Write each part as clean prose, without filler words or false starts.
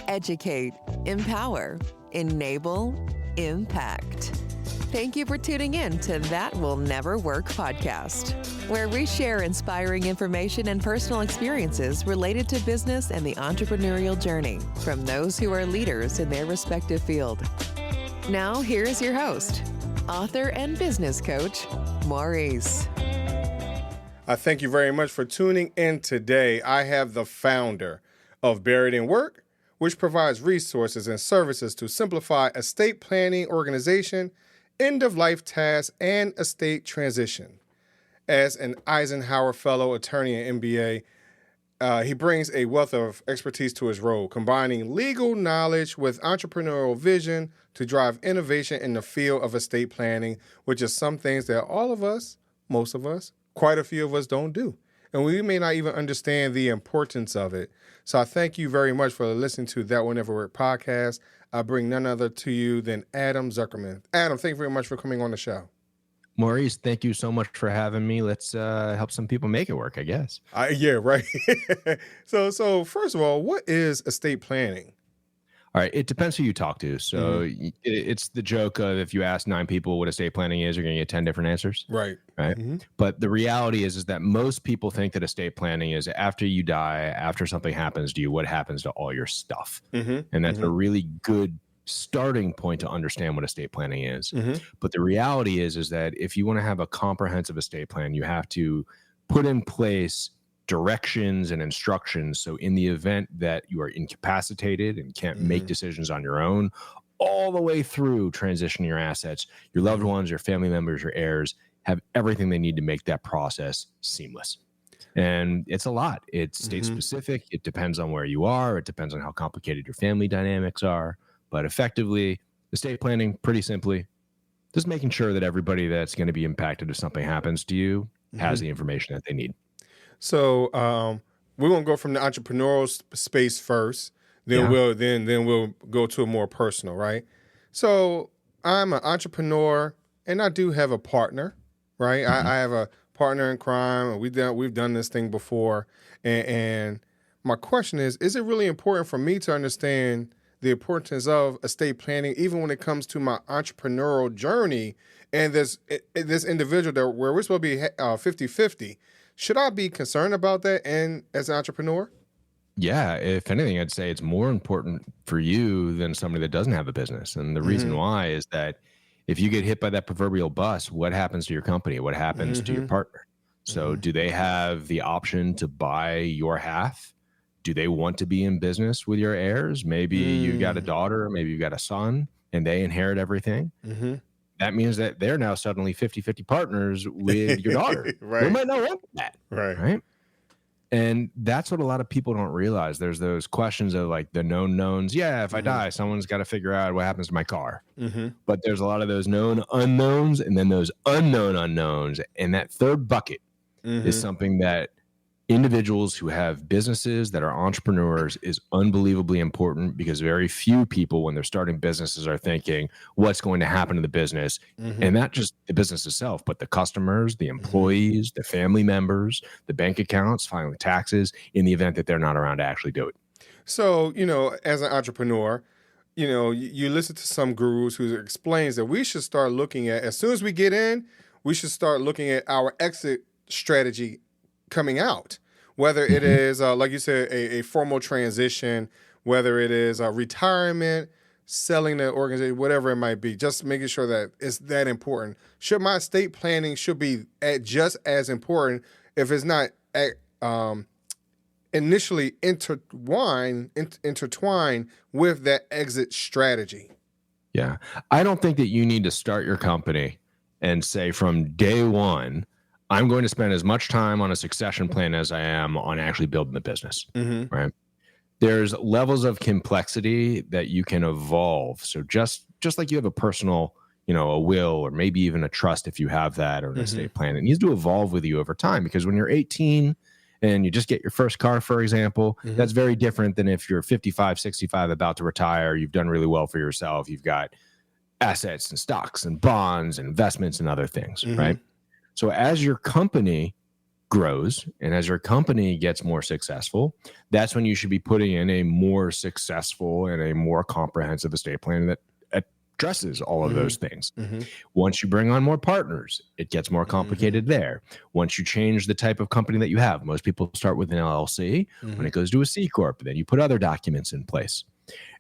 Educate, empower, enable, impact. Thank you for tuning in to That Will Never Work podcast, where we share inspiring information and personal experiences related to business and the entrepreneurial journey from those who are leaders in their respective field. Now, here's your host, author and business coach, Maurice. I thank you very much for tuning in today. I have the founder of Buried in Work, which provides resources and services to simplify estate planning, organization, end-of-life tasks, and estate transition. As an Eisenhower Fellow, attorney, and MBA, he brings a wealth of expertise to his role, combining legal knowledge with entrepreneurial vision to drive innovation in the field of estate planning, which is some things that all of us, most of us, quite a few of us don't do. And we may not even understand the importance of it. So I thank you very much for listening to That Will Never Work podcast. I bring none other to you than Adam Zuckerman. Adam, thank you very much for coming on the show. Maurice, thank you so much for having me. Let's help some people make it work, I guess. Yeah, right. So first of all, what is estate planning? All right. It depends who you talk to. So it's the joke of if you ask 9 people what estate planning is, you're going to get 10 different answers. Right. Mm-hmm. But the reality is that most people think that estate planning is after you die, after something happens to you, what happens to all your stuff. And that's a really good starting point to understand what estate planning is. But the reality is that if you want to have a comprehensive estate plan, you have to put in place directions and instructions. So in the event that you are incapacitated and can't make decisions on your own, all the way through transitioning your assets, your loved ones, your family members, your heirs have everything they need to make that process seamless. And it's a lot. It's state specific. It depends on where you are. It depends on how complicated your family dynamics are. But effectively, estate planning, pretty simply, just making sure that everybody that's going to be impacted if something happens to you has the information that they need. So we're gonna go from the entrepreneurial space first, then we'll go to a more personal, right? So I'm an entrepreneur, and I do have a partner, right? I have a partner in crime, and we've done this thing before. And my question is it really important for me to understand the importance of estate planning, even when it comes to my entrepreneurial journey? And this individual that where we're supposed to be 50-50. Should I be concerned about that and as an entrepreneur? Yeah, if anything, I'd say it's more important for you than somebody that doesn't have a business. And the reason why is that if you get hit by that proverbial bus, what happens to your company? What happens to your partner? So do they have the option to buy your half? Do they want to be in business with your heirs? Maybe you got a daughter, maybe you got a son, and they inherit everything. That means that they're now suddenly 50-50 partners with your daughter. Right. They might not want that. Right. And that's what a lot of people don't realize. There's those questions of like the known knowns. Yeah, if I die, someone's got to figure out what happens to my car. But there's a lot of those known unknowns and then those unknown unknowns. And that third bucket is something that individuals who have businesses that are entrepreneurs is unbelievably important, because very few people when they're starting businesses are thinking what's going to happen to the business, and not just the business itself, but the customers, the employees, the family members, the bank accounts, filing the taxes in the event that they're not around to actually do it. So, as an entrepreneur, you listen to some gurus who explains that we should start looking at, as soon as we get in, we should start looking at our exit strategy coming out, whether it is, like you said, a formal transition, whether it is a retirement, selling the organization, whatever it might be, just making sure that it's that important. Should my estate planning should be just as important if it's not initially intertwined with that exit strategy? Yeah. I don't think that you need to start your company and say from day one, I'm going to spend as much time on a succession plan as I am on actually building the business, right? There's levels of complexity that you can evolve. So just like you have a personal, a will or maybe even a trust if you have that, or an estate plan, it needs to evolve with you over time. Because when you're 18 and you just get your first car, for example, that's very different than if you're 55, 65, about to retire, you've done really well for yourself, you've got assets and stocks and bonds and investments and other things, right? So as your company grows and as your company gets more successful, that's when you should be putting in a more successful and a more comprehensive estate plan that addresses all of those things. Once you bring on more partners, it gets more complicated there. Once you change the type of company that you have, most people start with an LLC. When it goes to a C Corp, then you put other documents in place.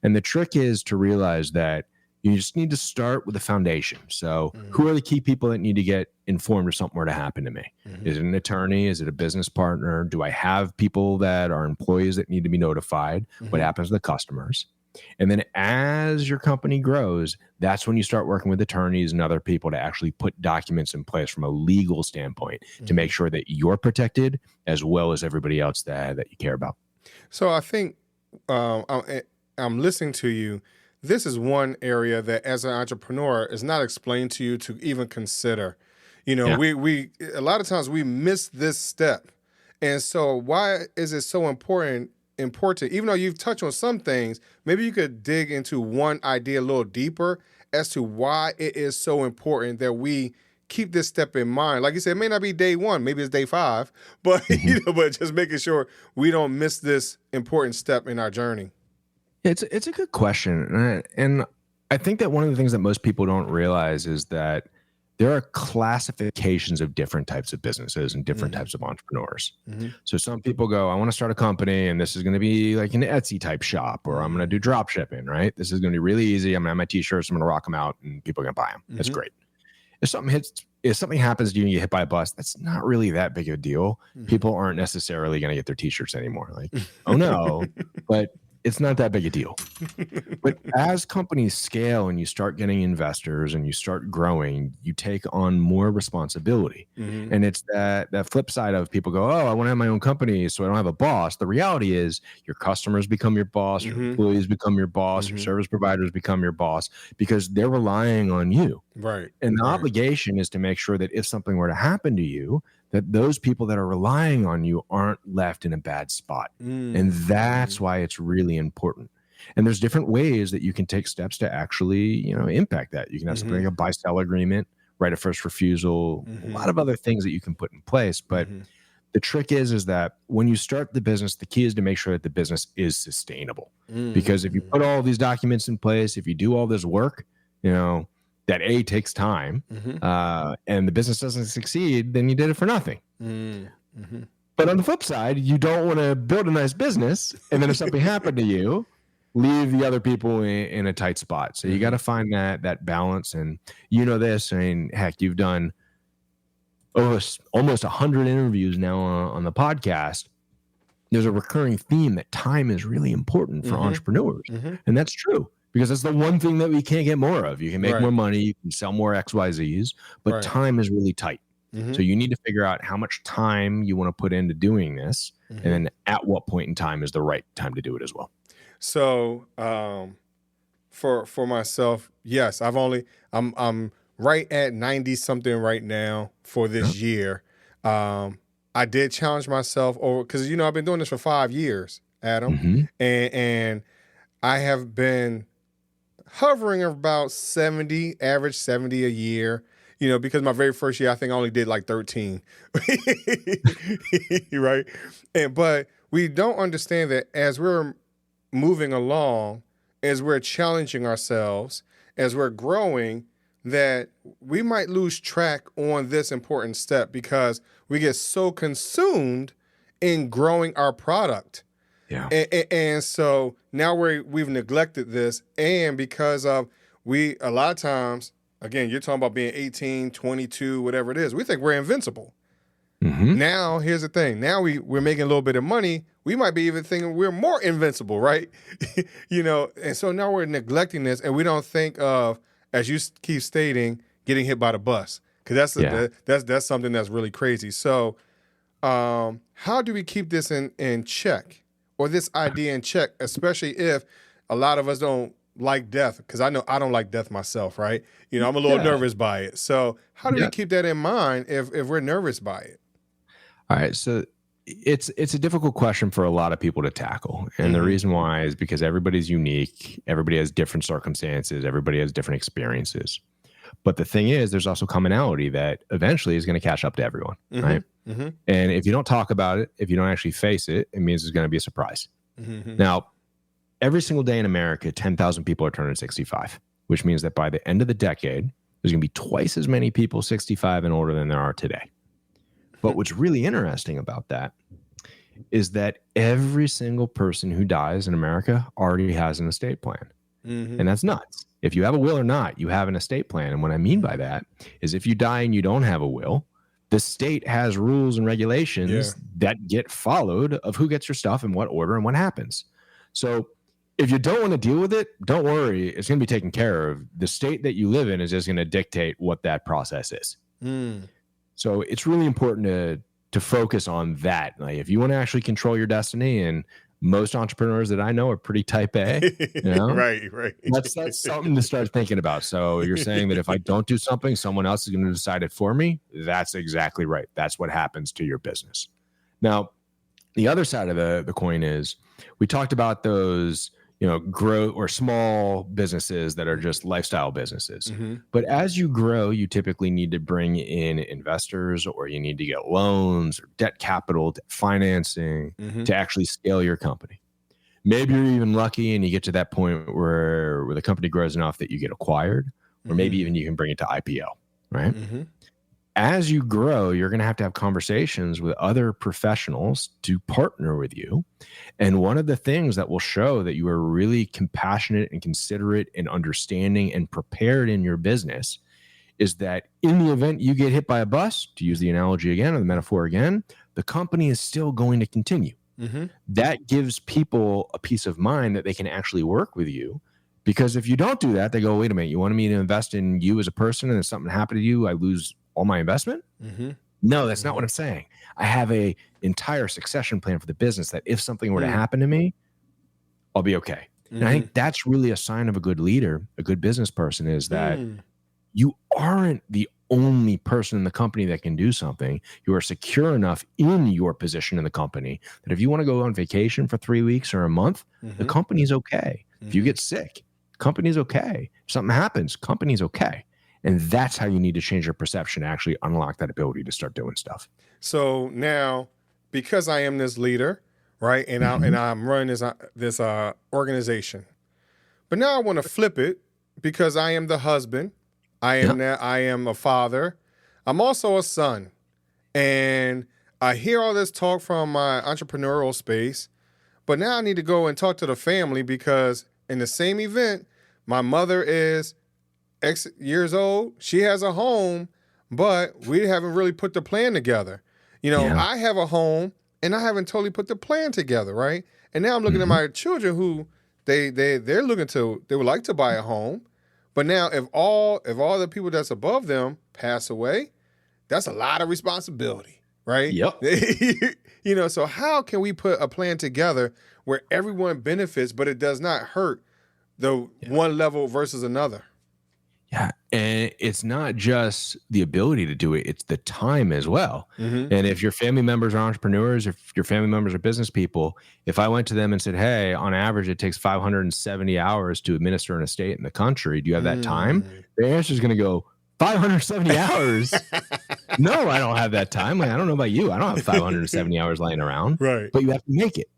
And the trick is to realize that you just need to start with a foundation. So who are the key people that need to get informed if something were to happen to me? Is it an attorney? Is it a business partner? Do I have people that are employees that need to be notified? What happens to the customers? And then as your company grows, that's when you start working with attorneys and other people to actually put documents in place from a legal standpoint to make sure that you're protected as well as everybody else that you care about. So I think I'm listening to you. This is one area that as an entrepreneur is not explained to you to even consider. We a lot of times we miss this step. And so why is it so important, even though you've touched on some things, maybe you could dig into one idea a little deeper as to why it is so important that we keep this step in mind. Like you said, it may not be day 1, maybe it's day 5, but but just making sure we don't miss this important step in our journey. It's a good question. And I think that one of the things that most people don't realize is that there are classifications of different types of businesses and different types of entrepreneurs. So some people go, I want to start a company and this is going to be like an Etsy type shop, or I'm going to do drop shipping, right? This is going to be really easy. I'm going to have my t-shirts, I'm going to rock them out and people are going to buy them. That's great. If something happens to you and you get hit by a bus, that's not really that big of a deal. People aren't necessarily going to get their t-shirts anymore. Like, oh no, but it's not that big a deal. But as companies scale and you start getting investors and you start growing, you take on more responsibility. And it's that flip side of people go, oh, I want to have my own company so I don't have a boss. The reality is your customers become your boss, your employees become your boss, your service providers become your boss because they're relying on you. Right. And the obligation is to make sure that if something were to happen to you, that those people that are relying on you aren't left in a bad spot. And that's why it's really important. And there's different ways that you can take steps to actually, impact that. You can have something like a buy-sell agreement, right of first refusal, a lot of other things that you can put in place. But the trick is that when you start the business, the key is to make sure that the business is sustainable. Because if you put all these documents in place, if you do all this work, that takes time, and the business doesn't succeed, then you did it for nothing. But on the flip side, you don't want to build a nice business, and then if something happened to you, leave the other people in a tight spot. So you got to find that balance. And this, I mean, heck, you've done almost 100 interviews now on the podcast. There's a recurring theme that time is really important for entrepreneurs, and that's true. Because that's the one thing that we can't get more of. You can make more money, you can sell more XYZs, but time is really tight. So you need to figure out how much time you want to put into doing this, and then at what point in time is the right time to do it as well. So for myself, yes, I'm right at 90 something right now for this year. I did challenge myself over because I've been doing this for 5 years, Adam, and I have been hovering about 70, average 70 a year, because my very first year, I think I only did like 13, right? But we don't understand that as we're moving along, as we're challenging ourselves, as we're growing, that we might lose track on this important step because we get so consumed in growing our product. Yeah. And so now we've neglected this. And because of a lot of times, again, you're talking about being 18, 22, whatever it is, we think we're invincible. Now, here's the thing. Now we're making a little bit of money. We might be even thinking we're more invincible, right? And so now we're neglecting this and we don't think of, as you keep stating, getting hit by the bus. Because that's something that's really crazy. So how do we keep this in check? Or this idea in check, especially if a lot of us don't like death, because I know I don't like death myself, right? I'm a little nervous by it. So how do we keep that in mind if we're nervous by it? All right. So it's a difficult question for a lot of people to tackle. And the reason why is because everybody's unique. Everybody has different circumstances. Everybody has different experiences. But the thing is, there's also commonality that eventually is going to catch up to everyone, right? Mm-hmm. And if you don't talk about it, if you don't actually face it, it means it's going to be a surprise. Mm-hmm. Now, every single day in America, 10,000 people are turning 65, which means that by the end of the decade, there's going to be twice as many people 65 and older than there are today. But what's really interesting about that is that every single person who dies in America already has an estate plan. Mm-hmm. And that's nuts. If you have a will or not, you have an estate plan. And what I mean by that is if you die and you don't have a will, the state has rules and regulations that get followed of who gets your stuff in what order and what happens. So if you don't want to deal with it, don't worry. It's going to be taken care of. The state that you live in is just going to dictate what that process is. So it's really important to focus on that. Like if you want to actually control your destiny, and most entrepreneurs that I know are pretty type A, you know? Right. That's something to start thinking about. So you're saying that if I don't do something, someone else is going to decide it for me. That's exactly right. That's what happens to your business. Now, the other side of the coin is we talked about those, grow or small businesses that are just lifestyle businesses. Mm-hmm. But as you grow, you typically need to bring in investors, or you need to get loans or debt capital, debt financing to actually scale your company. Maybe you're even lucky and you get to that point where the company grows enough that you get acquired, or maybe even you can bring it to IPO, right? Mm-hmm. As you grow, you're going to have conversations with other professionals to partner with you. And one of the things that will show that you are really compassionate and considerate and understanding and prepared in your business is that in the event you get hit by a bus, to use the analogy again, or the metaphor again, the company is still going to continue. Mm-hmm. That gives people a peace of mind that they can actually work with you. Because if you don't do that, they go, wait a minute, you wanted me to invest in you as a person, and if something happened to you, I lose all my investment? Mm-hmm. No, that's not what I'm saying. I have a entire succession plan for the business that if something were to happen to me, I'll be okay. And I think that's really a sign of a good leader, a good business person, is that you aren't the only person in the company that can do something. You are secure enough in your position in the company that if you want to go on vacation for 3 weeks or a month, the company's okay. If you get sick, company's okay. If something happens, company's okay. And that's how you need to change your perception to actually unlock that ability to start doing stuff. So now, because I am this leader, right, and I'm running this organization, but now I want to flip it because I am the husband, I am a father, I'm also a son, and I hear all this talk from my entrepreneurial space, but now I need to go and talk to the family because in the same event, my mother is X years old, she has a home, but we haven't really put the plan together. I have a home and I haven't totally put the plan together, right? And now I'm looking at my children who they're looking to, they would like to buy a home, but now if all the people that's above them pass away, that's a lot of responsibility, right? Yep. So how can we put a plan together where everyone benefits, but it does not hurt the one level versus another? Yeah. And it's not just the ability to do it, it's the time as well. And if your family members are entrepreneurs, if your family members are business people, if I went to them and said, hey, on average, it takes 570 hours to administer an estate in the country. Do you have that time? Their answer is going to go, 570 hours? No, I don't have that time. I don't know about you. I don't have 570 hours laying around. Right. But you have to make it.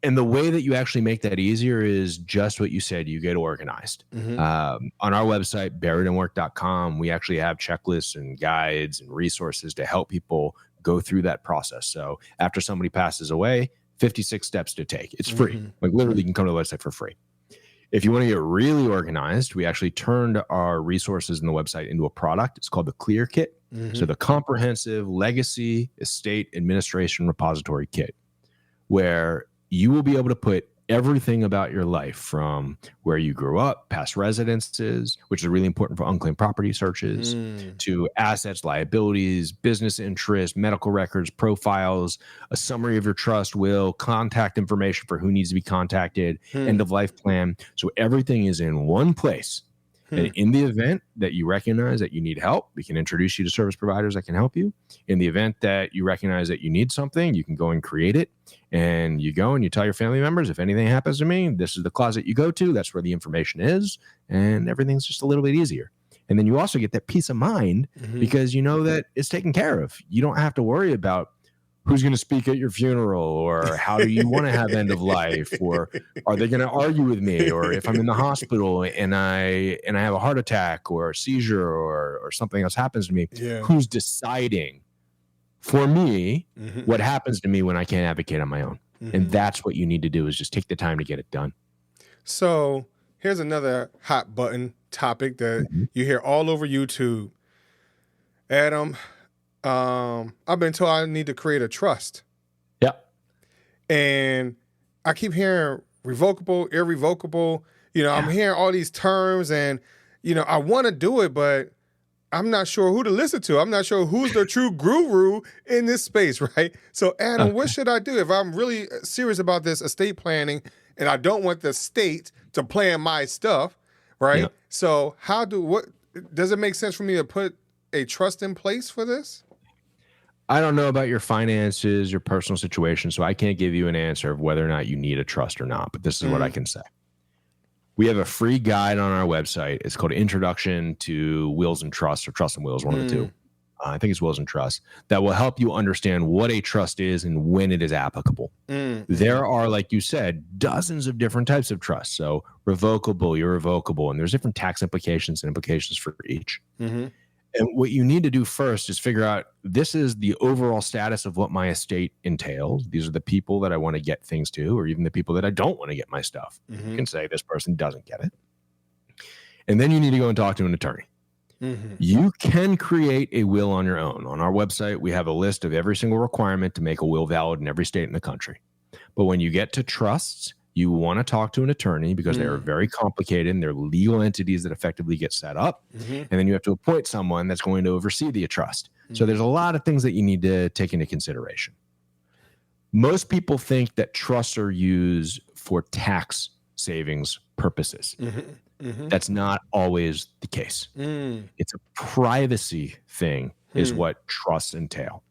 And the way that you actually make that easier is just what you said. You get organized. On our website, buriedinwork.com, we actually have checklists and guides and resources to help people go through that process. So after somebody passes away, 56 steps to take. It's free. Like literally you can come to the website for free. If you want to get really organized, we actually turned our resources in the website into a product. It's called the Clear Kit. So the Comprehensive Legacy Estate Administration Repository Kit, where you will be able to put everything about your life from where you grew up, past residences, which is really important for unclaimed property searches, to assets, liabilities, business interests, medical records, profiles, a summary of your trust will, contact information for who needs to be contacted, end of life plan. So everything is in one place. And in the event that you recognize that you need help, we can introduce you to service providers that can help you. In the event that you recognize that you need something, you can go and create it. And you go and you tell your family members, if anything happens to me, this is the closet you go to. That's where the information is. And everything's just a little bit easier. And then you also get that peace of mind because you know that it's taken care of. You don't have to worry about who's going to speak at your funeral, or how do you want to have end of life, or are they going to argue with me, or if I'm in the hospital and I have a heart attack or a seizure or something else happens to me, who's deciding for me what happens to me when I can't advocate on my own? And that's what you need to do, is just take the time to get it done. So here's another hot button topic that you hear all over YouTube. Adam, I've been told I need to create a trust. Yeah. And I keep hearing revocable, irrevocable. I'm hearing all these terms, and, I want to do it, but I'm not sure who to listen to. I'm not sure who's the true guru in this space, right? So, Adam, what should I do if I'm really serious about this estate planning and I don't want the state to plan my stuff, right? Yeah. So what does it make sense for me to put a trust in place for this? I don't know about your finances, your personal situation, so I can't give you an answer of whether or not you need a trust or not, but this is what I can say. We have a free guide on our website. It's called Introduction to Wills and Trusts, or Trust and Wills, one of the two. I think it's Wills and Trusts, that will help you understand what a trust is and when it is applicable. There are, like you said, dozens of different types of trusts. So revocable, irrevocable, and there's different tax implications and implications for each. And what you need to do first is figure out, this is the overall status of what my estate entails. These are the people that I want to get things to, or even the people that I don't want to get my stuff. You can say this person doesn't get it. And then you need to go and talk to an attorney. You can create a will on your own. On our website, we have a list of every single requirement to make a will valid in every state in the country. But when you get to trusts, you want to talk to an attorney, because they are very complicated and they're legal entities that effectively get set up. And then you have to appoint someone that's going to oversee the trust. So there's a lot of things that you need to take into consideration. Most people think that trusts are used for tax savings purposes. That's not always the case. It's a privacy thing is what trusts entail.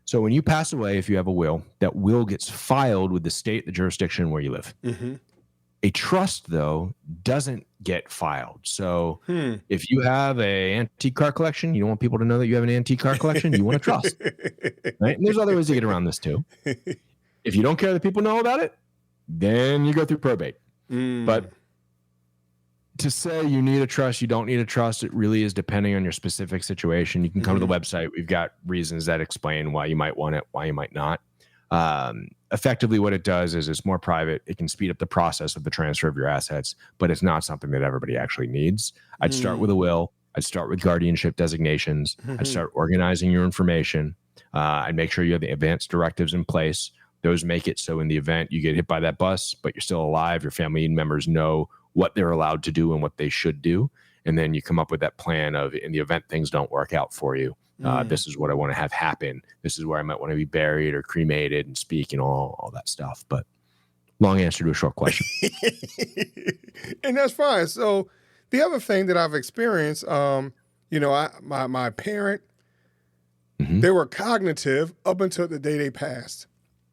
So when you pass away, if you have a will, that will gets filed with the state, the jurisdiction where you live. A trust, though, doesn't get filed. So if you have an antique car collection, you don't want people to know that you have an antique car collection, you want a trust. Right? And there's other ways to get around this too. If you don't care that people know about it, then you go through probate. But to say you need a trust, you don't need a trust, it really is depending on your specific situation. You can come to the website. We've got reasons that explain why you might want it, why you might not. Effectively, what it does is it's more private. It can speed up the process of the transfer of your assets, but it's not something that everybody actually needs. I'd start with a will. I'd start with guardianship designations. I'd start organizing your information. I'd make sure you have the advance directives in place. Those make it so in the event you get hit by that bus, but you're still alive, your family members know what they're allowed to do and what they should do. And then you come up with that plan of, in the event things don't work out for you, this is what I want to have happen. This is where I might want to be buried or cremated and speak and all that stuff. But long answer to a short question. And that's fine. So the other thing that I've experienced, my parent, they were cognitive up until the day they passed.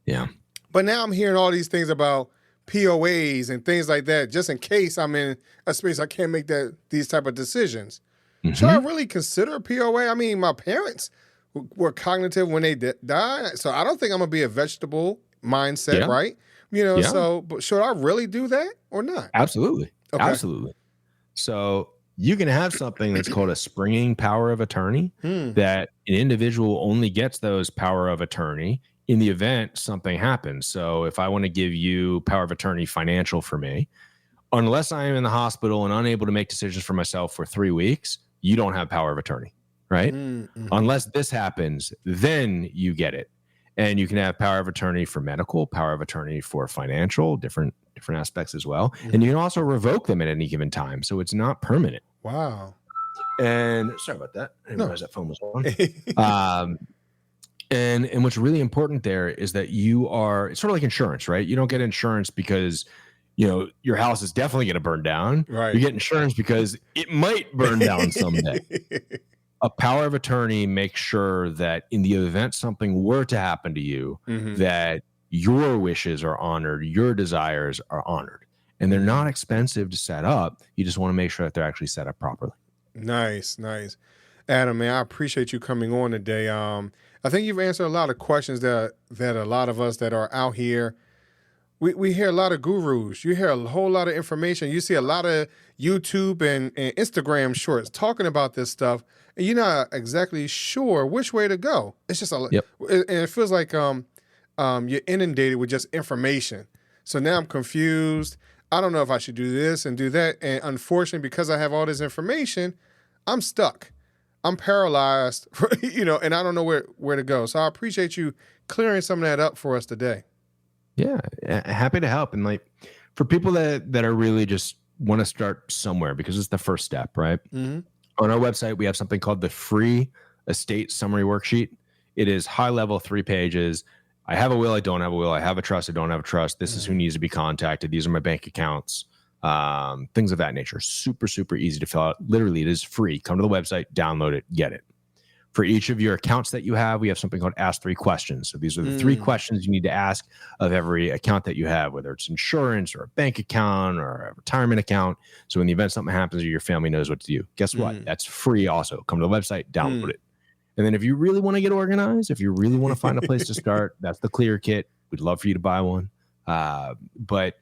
Yeah. But now I'm hearing all these things about POAs and things like that, just in case I'm in a space I can't make these type of decisions. Should I really consider a POA? I mean, my parents were cognitive when they died, so I don't think I'm going to be a vegetable mindset, right? So but should I really do that or not? Absolutely. Okay. Absolutely. So you can have something that's called a springing power of attorney, that an individual only gets those power of attorney in the event something happens. So if I want to give you power of attorney financial for me, unless I am in the hospital and unable to make decisions for myself for 3 weeks, you don't have power of attorney, right? Unless this happens, then you get it. And you can have power of attorney for medical, power of attorney for financial, different aspects as well. And you can also revoke them at any given time. So it's not permanent. Wow. And sorry about that. I didn't realize that phone was on. And what's really important there is that it's sort of like insurance, right? You don't get insurance because, your house is definitely going to burn down. Right. You get insurance because it might burn down someday. A power of attorney makes sure that in the event something were to happen to you, that your wishes are honored, your desires are honored. And they're not expensive to set up. You just want to make sure that they're actually set up properly. Nice, nice. Adam, man, I appreciate you coming on today. I think you've answered a lot of questions that a lot of us that are out here, we hear a lot of gurus. You hear a whole lot of information. You see a lot of YouTube and Instagram shorts talking about this stuff, and you're not exactly sure which way to go. It's just and it feels like you're inundated with just information. So now I'm confused. I don't know if I should do this and do that. And unfortunately, because I have all this information, I'm stuck. I'm paralyzed, and I don't know where to go. So I appreciate you clearing some of that up for us today. Yeah, happy to help. And like for people that are really just want to start somewhere, because it's the first step, right? Mm-hmm. On our website, we have something called the free estate summary worksheet. It is high level, 3 pages. I have a will, I don't have a will. I have a trust, I don't have a trust. This is who needs to be contacted. These are my bank accounts. Things of that nature. Super, super easy to fill out. Literally, it is free. Come to the website, download it, get it. For each of your accounts that you have, we have something called Ask 3 Questions. So these are the 3 questions you need to ask of every account that you have, whether it's insurance or a bank account or a retirement account. So in the event something happens or your family knows what to do. Guess what? That's free also. Come to the website, download it. And then if you really want to get organized, if you really want to find a place to start, that's the Clear Kit. We'd love for you to buy one. But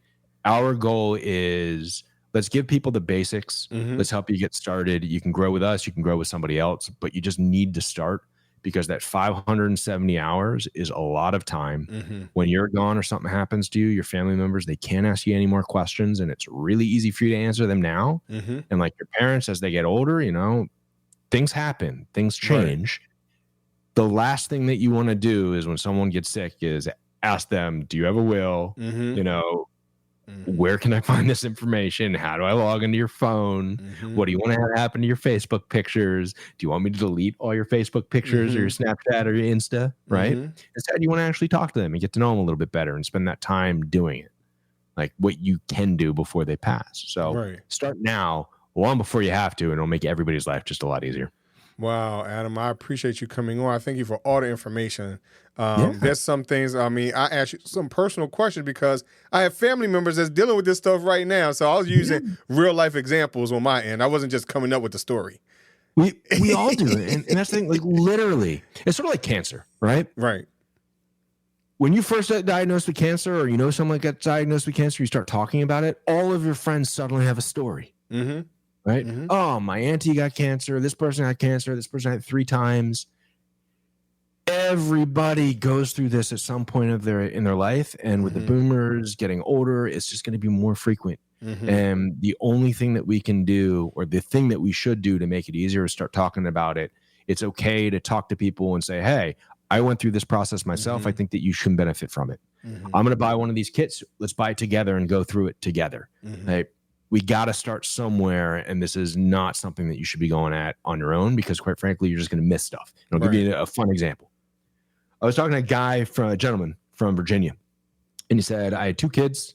our goal is, let's give people the basics. Let's help you get started. You can grow with us. You can grow with somebody else, but you just need to start, because that 570 hours is a lot of time. When you're gone or something happens to you, your family members, they can't ask you any more questions, and it's really easy for you to answer them now. And like your parents, as they get older, things happen, things change. Right. The last thing that you want to do is when someone gets sick is ask them, do you have a will? Where can I find this information? How do I log into your phone? What do you want to have happen to your Facebook pictures? Do you want me to delete all your Facebook pictures or your Snapchat or your Insta? Right? Instead, you want to actually talk to them and get to know them a little bit better and spend that time doing it, like what you can do before they pass. So start now, long before you have to, and it'll make everybody's life just a lot easier. Wow, Adam, I appreciate you coming on. I thank you for all the information. There's some things, I asked you some personal questions because I have family members that's dealing with this stuff right now. So I was using real life examples on my end. I wasn't just coming up with the story. We all do. And that's the thing, like literally, it's sort of like cancer, right? Right. When you first get diagnosed with cancer, or someone gets diagnosed with cancer, you start talking about it, all of your friends suddenly have a story. Right? Oh, my auntie got cancer. This person got cancer. This person had 3 times. Everybody goes through this at some point in their life. And with the boomers getting older, it's just going to be more frequent. And the only thing that we can do, or the thing that we should do to make it easier, is start talking about it. It's okay to talk to people and say, hey, I went through this process myself. I think that you should benefit from it. I'm going to buy one of these kits. Let's buy it together and go through it together. Right? We got to start somewhere, and this is not something that you should be going at on your own, because quite frankly, you're just going to miss stuff. And I'll give you a fun example. I was talking to a gentleman from Virginia, and he said, I had 2 kids.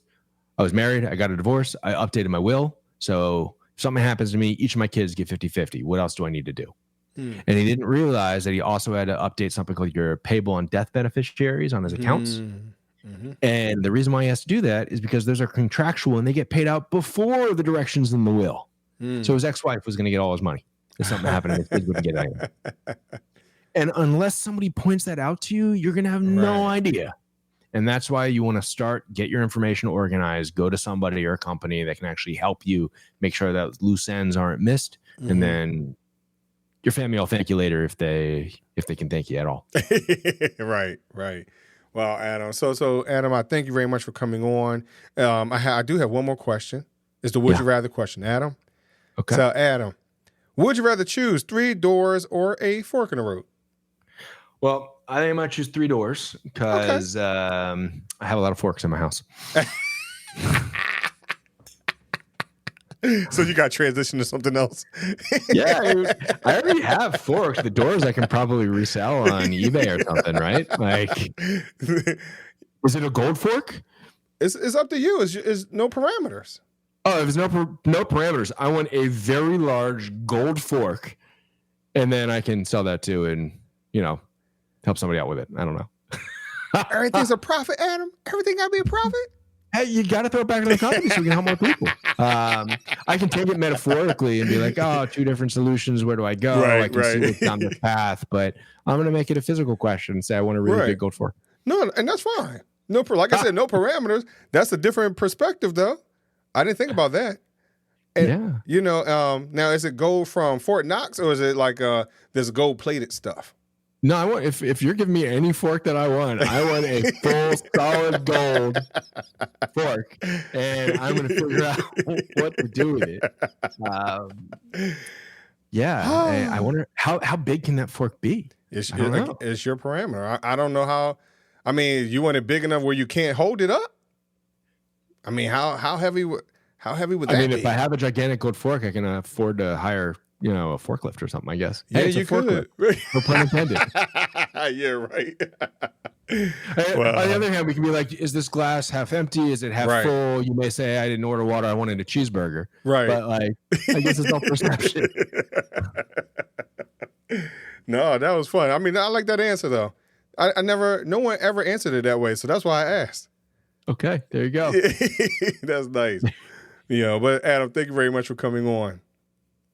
I was married. I got a divorce. I updated my will. So if something happens to me, each of my kids get 50-50. What else do I need to do? And he didn't realize that he also had to update something called your payable on death beneficiaries on his accounts. And the reason why he has to do that is because those are contractual and they get paid out before the directions in the will. So his ex-wife was going to get all his money if something happened and his kids wouldn't get anything. And unless somebody points that out to you, you're going to have no idea. And that's why you want to get your information organized, go to somebody or a company that can actually help you make sure that loose ends aren't missed. And then your family will thank you later if they can thank you at all. Right. Well, Adam. So Adam, I thank you very much for coming on. I do have one more question. It's the would you rather question, Adam. Okay. So Adam, would you rather choose 3 doors or a fork in the road? Well, I think I might choose 3 doors because I have a lot of forks in my house. So you got to transition to something else. Yeah, I already have forks. The doors I can probably resell on eBay or something, right? Like, is it a gold fork? It's up to you. It's no parameters. Oh, if there's no parameters, I want a very large gold fork, and then I can sell that too, and help somebody out with it. I don't know. Everything's a profit, Adam. Everything got to be a profit. Hey, you got to throw it back into the company so we can help more people. I can take it metaphorically and be like, oh, two different solutions. Where do I go? I can see what's down the path, but I'm going to make it a physical question and say, I want a really big gold fork. No, and that's fine. No, like I said, no parameters. That's a different perspective, though. I didn't think about that. And, you know, now is it gold from Fort Knox or is it like this gold plated stuff? No, I want if you're giving me any fork that I want a full solid gold fork, and I'm going to figure out what to do with it. I wonder how big can that fork be? It's your parameter. I don't know how. I mean, you want it big enough where you can't hold it up? I mean, how heavy would that be? I mean, if I have a gigantic gold fork, I can afford to hire, you know, a forklift or something, I guess. Yeah, you could. No pun intended. Yeah, right. On the other hand, we can be like, is this glass half empty? Is it half full? You may say, I didn't order water. I wanted a cheeseburger. Right. But like, I guess it's all perception. No, that was fun. I mean, I like that answer, though. No one ever answered it that way. So that's why I asked. Okay, there you go. That's nice. You know, but Adam, thank you very much for coming on.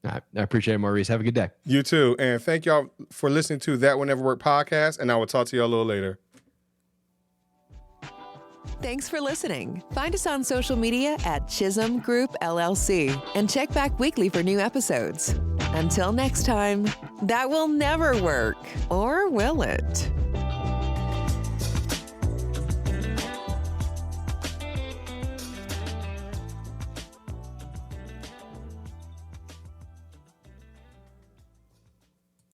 I appreciate it, Maurice. Have a good day. You too. And thank y'all for listening to That Will Never Work podcast. And I will talk to y'all a little later. Thanks for listening. Find us on social media at Chisholm Group LLC and check back weekly for new episodes. Until next time, that will never work, or will it?